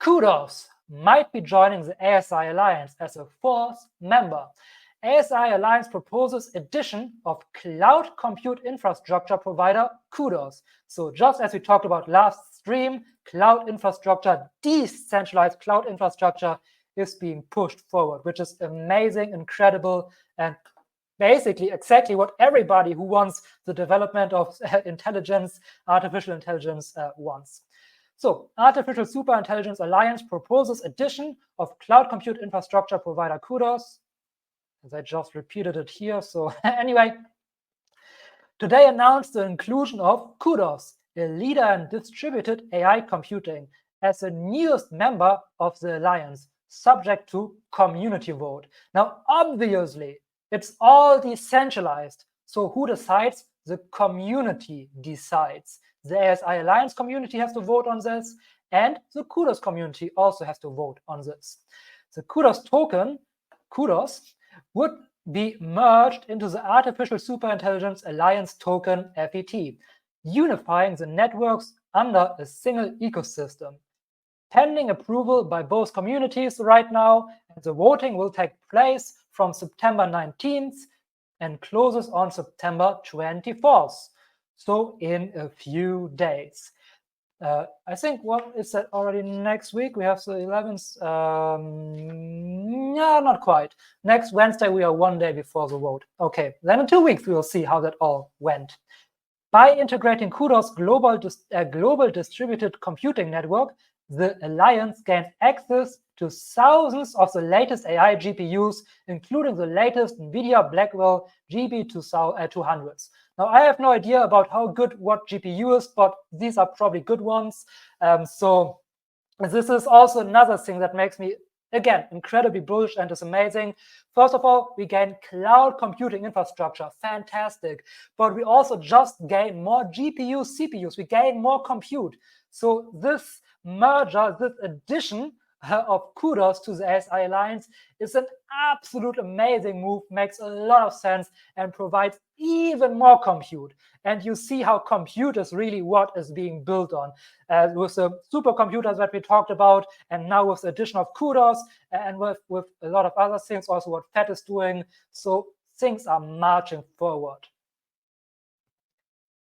CUDOS might be joining the ASI Alliance as a fourth member. ASI Alliance proposes addition of cloud compute infrastructure provider CUDOS. So just as we talked about last stream, cloud infrastructure, decentralized cloud infrastructure is being pushed forward, which is amazing, incredible, and basically exactly what everybody who wants the development of intelligence, artificial intelligence wants. So Artificial Superintelligence Alliance proposes addition of cloud compute infrastructure provider CUDOS. As I just repeated it here. So anyway, today announced the inclusion of CUDOS, a leader in distributed AI computing, as the newest member of the alliance, subject to community vote. Now, obviously, it's all decentralized. So who decides? The community decides. The ASI Alliance community has to vote on this, and the CUDOS community also has to vote on this. The CUDOS token, CUDOS, would be merged into the Artificial Superintelligence Alliance token FET, unifying the networks under a single ecosystem. Pending approval by both communities right now, and the voting will take place from September 19th and closes on September 24th. So in a few days. I think, what is that already next week? We have the 11th. Yeah, not quite. Next Wednesday, we are one day before the vote. Okay, then in 2 weeks, we will see how that all went. By integrating CUDOS global distributed computing network, the Alliance gains access to thousands of the latest AI GPUs, including the latest NVIDIA Blackwell GB200s. Now, I have no idea about how good what GPU is, but these are probably good ones. So this is also another thing that makes me, again, incredibly bullish and is amazing. First of all, we gain cloud computing infrastructure, fantastic. But we also just gain more GPUs, CPUs, we gain more compute. So this merger, this addition of CUDOS to the ASI Alliance is an absolute amazing move, makes a lot of sense, and provides even more compute. And you see how compute is really what is being built on with the supercomputers that we talked about, and now with the addition of CUDOS, and with a lot of other things, also what FET is doing. So things are marching forward.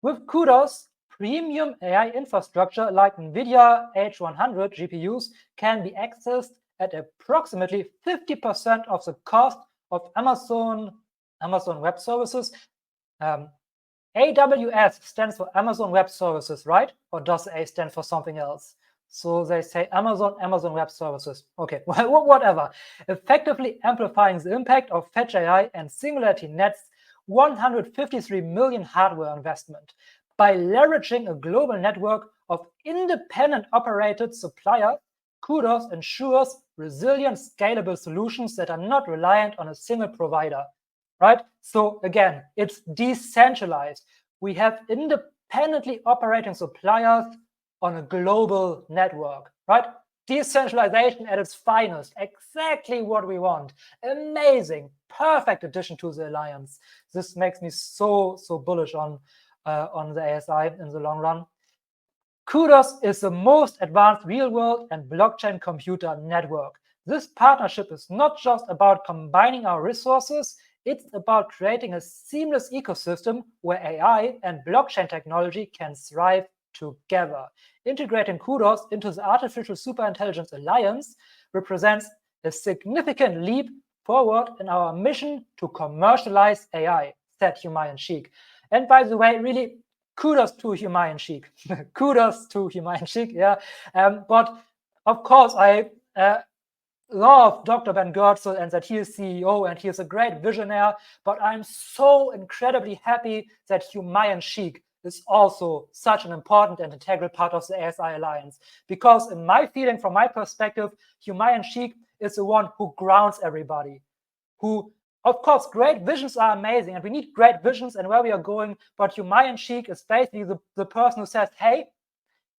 With CUDOS, premium AI infrastructure like NVIDIA H100 GPUs can be accessed at approximately 50% of the cost of Amazon Web Services. AWS stands for Amazon Web Services, right? Or does A stand for something else? So they say Amazon Web Services. Okay, whatever. Effectively amplifying the impact of Fetch AI and Singularity Net's 153 million hardware investment. By leveraging a global network of independent operated suppliers, CUDOS ensures resilient, scalable solutions that are not reliant on a single provider, right? So again, it's decentralized. We have independently operating suppliers on a global network, right? Decentralization at its finest, exactly what we want. Amazing, perfect addition to the alliance. This makes me so bullish on the ASI in the long run. CUDOS is the most advanced real-world and blockchain computer network. This partnership is not just about combining our resources, it's about creating a seamless ecosystem where AI and blockchain technology can thrive together. Integrating CUDOS into the Artificial Superintelligence Alliance represents a significant leap forward in our mission to commercialize AI, said Humayun Sheikh. And by the way, really, kudos to Humayun Sheikh. Kudos to Humayun Sheikh, yeah. But of course, I love Dr. Ben Goertzel and that he is CEO and he is a great visionary. But I'm so incredibly happy that Humayun Sheikh is also such an important and integral part of the ASI Alliance. Because in my feeling, from my perspective, Humayun Sheikh is the one who grounds everybody, who, of course, great visions are amazing, and we need great visions and where we are going, but Humayun Sheikh is basically the person who says, hey,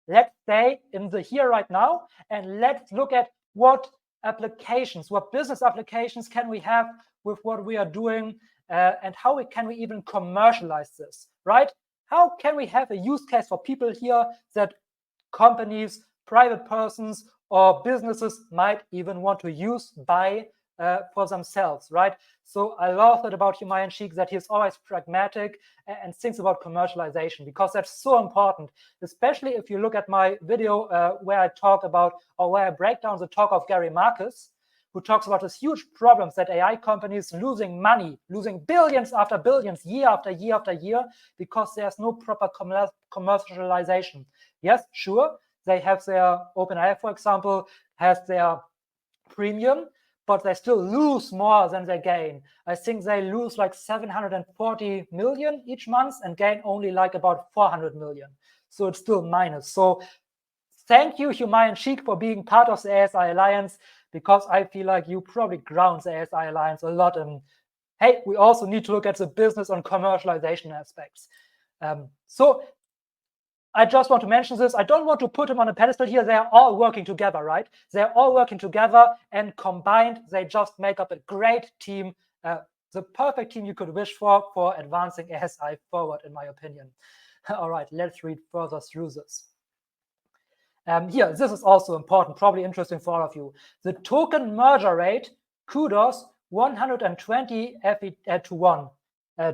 let's stay in the here right now, and let's look at what applications, what business applications can we have with what we are doing, and how can we even commercialize this, right? How can we have a use case for people here that companies, private persons, or businesses might even want to use, buy for themselves, right? So I love that about Humayun Sheikh, that he's always pragmatic and thinks about commercialization, because that's so important, especially if you look at my video where I talk about, or where I break down the talk of Gary Marcus, who talks about these huge problems that AI companies losing money, losing billions after billions, year after year after year, because there's no proper commercialization. Yes, sure, they have their OpenAI, for example, has their premium, but they still lose more than they gain. I think they lose like 740 million each month and gain only like about 400 million. So it's still minus. So thank you, Humayun Sheikh, for being part of the ASI Alliance, because I feel like you probably ground the ASI Alliance a lot. And hey, we also need to look at the business and commercialization aspects. So I just want to mention this. I don't want to put them on a pedestal here. They are all working together, right? They're all working together, and combined, they just make up a great team, the perfect team you could wish for advancing ASI forward, in my opinion. All right, let's read further through this. Here, this is also important, probably interesting for all of you. The token merger rate, CUDOS, 120 to 1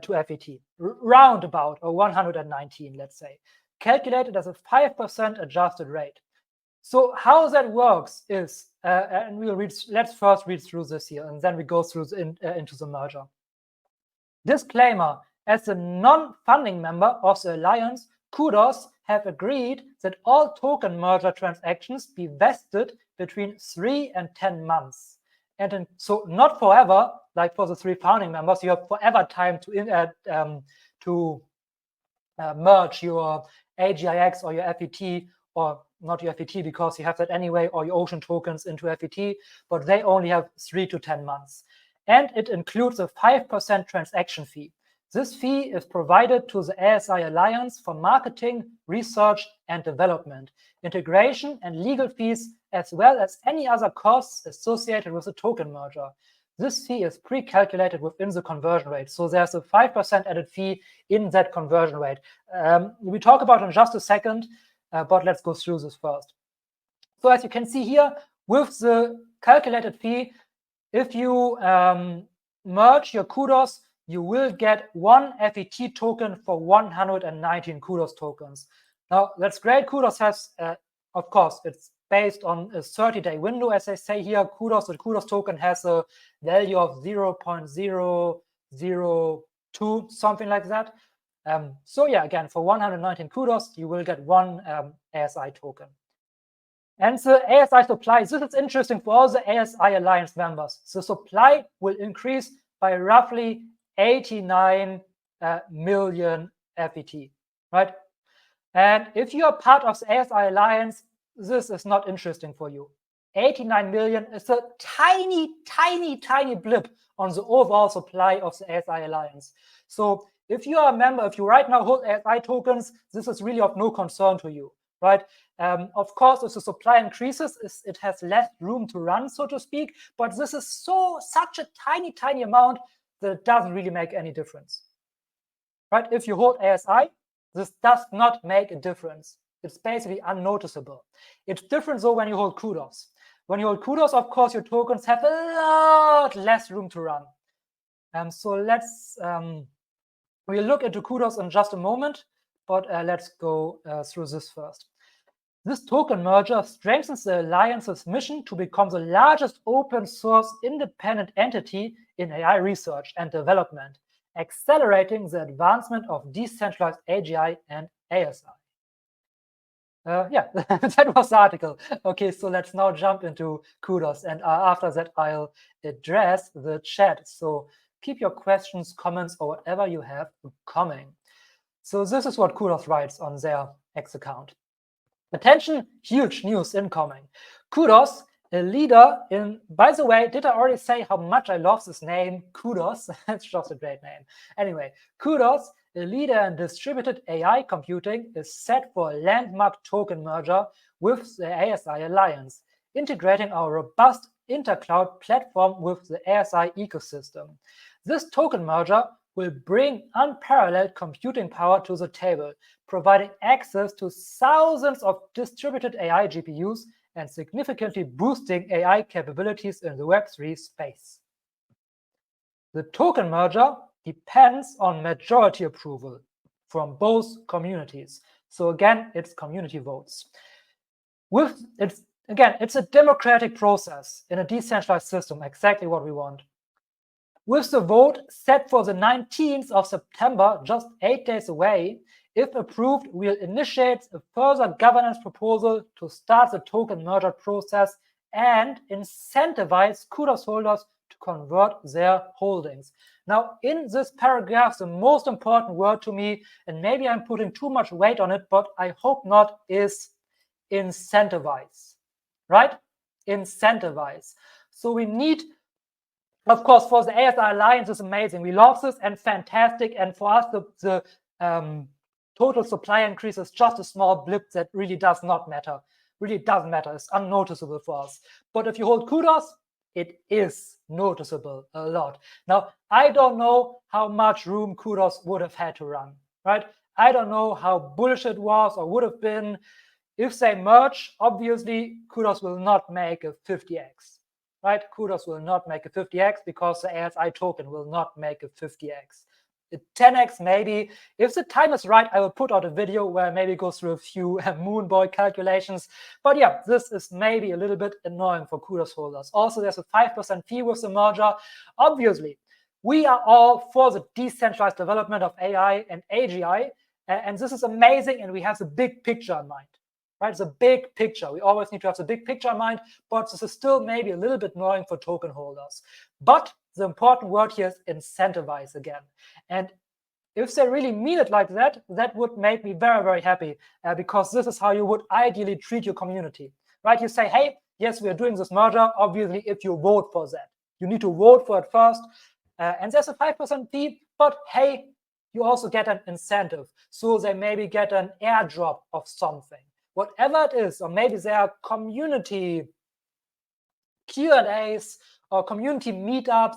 to FET, roundabout, or 119, let's say, calculated as a 5% adjusted rate. So how that works is, and we'll read. Let's first read through this here, and then we go through into the merger. Disclaimer: as a non-funding member of the Alliance, CUDOS have agreed that all token merger transactions be vested between 3 and 10 months. And so not forever, like for the 3 founding members, you have forever time to merge your AGIX or your FET, or not your FET because you have that anyway, or your Ocean tokens into FET, but they only have 3 to 10 months. And it includes a 5% transaction fee. This fee is provided to the ASI Alliance for marketing, research, and development, integration and legal fees, as well as any other costs associated with the token merger. This fee is pre-calculated within the conversion rate. So there's a 5% added fee in that conversion rate. We talk about it in just a second, but let's go through this first. So as you can see here, with the calculated fee, if you merge your CUDOS, you will get 1 FET token for 119 CUDOS tokens. Now, that's great. CUDOS has, of course, it's based on a 30-day window, as I say here. The CUDOS token has a value of 0.002, something like that. So yeah, again, for 119 CUDOS, you will get 1 ASI token. And the ASI supply, this is interesting for all the ASI Alliance members. The supply will increase by roughly 89 million FET, right? And if you are part of the ASI Alliance, this is not interesting for you. 89 million is a tiny, tiny, tiny blip on the overall supply of the ASI Alliance. So if you are a member, if you right now hold ASI tokens, this is really of no concern to you, right? Of course, if the supply increases, it has less room to run, so to speak, but this is such a tiny, tiny amount that it doesn't really make any difference, right? If you hold ASI, this does not make a difference. It's basically unnoticeable. It's different though when you hold CUDOS. When you hold CUDOS, of course, your tokens have a lot less room to run. So let's, we'll look into CUDOS in just a moment, but let's go through this first. This token merger strengthens the Alliance's mission to become the largest open source independent entity in AI research and development, accelerating the advancement of decentralized AGI and ASI. Yeah, that was the article. Okay, so let's now jump into CUDOS, and after that, I'll address the chat. So keep your questions, comments, or whatever you have coming. So this is what CUDOS writes on their X account. Attention, huge news incoming. CUDOS, a leader in, by the way, did I already say how much I love this name, CUDOS? It's just a great name. Anyway, CUDOS, a leader in distributed AI computing, is set for a landmark token merger with the ASI Alliance, integrating our robust intercloud platform with the ASI ecosystem. This token merger will bring unparalleled computing power to the table, providing access to thousands of distributed AI GPUs and significantly boosting AI capabilities in the Web3 space. The token merger depends on majority approval from both communities. So again, it's community votes. It's a democratic process in a decentralized system, exactly what we want. With the vote set for the 19th of September, just 8 days away, if approved, we'll initiate a further governance proposal to start the token merger process and incentivize CUDOS holders to convert their holdings. Now, in this paragraph, the most important word to me, and maybe I'm putting too much weight on it, but I hope not, is incentivize, right? Incentivize. So we need, of course, for the ASI Alliance is amazing. We love this and fantastic. And for us, the total supply increase is just a small blip that really does not matter. Really doesn't matter. It's unnoticeable for us. But if you hold CUDOS, it is noticeable a lot. Now, I don't know how much room CUDOS would have had to run, right? I don't know how bullish it was or would have been. If they merge, obviously, CUDOS will not make a 50x, right? CUDOS will not make a 50x because the ASI token will not make a 50x. A 10x maybe. If the time is right, I will put out a video where I maybe go through a few moon boy calculations. But yeah, this is maybe a little bit annoying for CUDOS holders. Also, there's a 5% fee with the merger. Obviously, we are all for the decentralized development of AI and AGI. And this is amazing, and we have the big picture in mind. Right, it's a big picture. We always need to have the big picture in mind, but this is still maybe a little bit annoying for token holders. But the important word here is incentivize again. And if they really mean it like that, that would make me very, very happy because this is how you would ideally treat your community, right? You say, hey, yes, we are doing this merger. Obviously, if you vote for that, you need to vote for it first. And there's a 5% fee, but hey, you also get an incentive. So they maybe get an airdrop of something. Whatever it is, or maybe there are community Q&As or community meetups,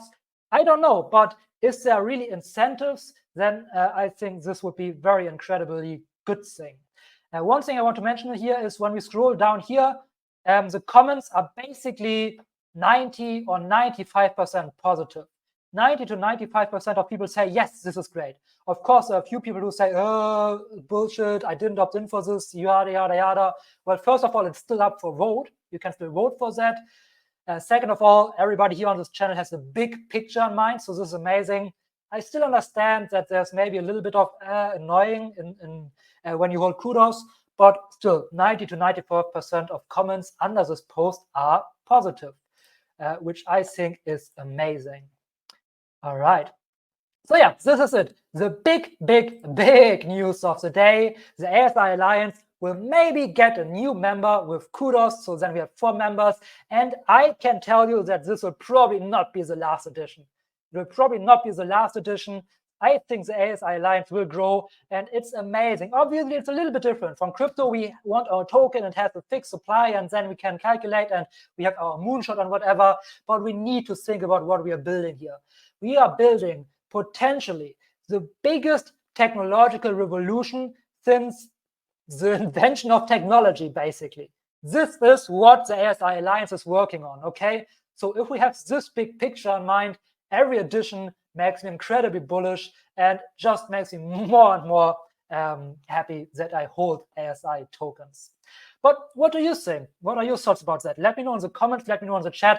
I don't know. But if there are really incentives, then I think this would be very incredibly good thing. One thing I want to mention here is when we scroll down here, the comments are basically 90 or 95% positive. 90 to 95% of people say, yes, this is great. Of course, there are a few people who say, oh, bullshit, I didn't opt in for this, yada, yada, yada. Well, first of all, it's still up for vote. You can still vote for that. Second of all, everybody here on this channel has a big picture in mind, so this is amazing. I still understand that there's maybe a little bit of annoying when you hold CUDOS, but still 90 to 94% of comments under this post are positive, which I think is amazing. All right. So yeah, this is it. The big, big, big news of the day. The ASI Alliance will maybe get a new member with CUDOS. So then we have 4 members. And I can tell you that this will probably not be the last edition. It will probably not be the last edition. I think the ASI Alliance will grow, and it's amazing. Obviously, it's a little bit different. From crypto, we want our token, it has a fixed supply, and then we can calculate, and we have our moonshot and whatever. But we need to think about what we are building here. We are building potentially the biggest technological revolution since the invention of technology, basically. This is what the ASI Alliance is working on, okay? So if we have this big picture in mind, every edition makes me incredibly bullish and just makes me more and more happy that I hold ASI tokens. But what do you think? What are your thoughts about that? Let me know in the comments, let me know in the chat.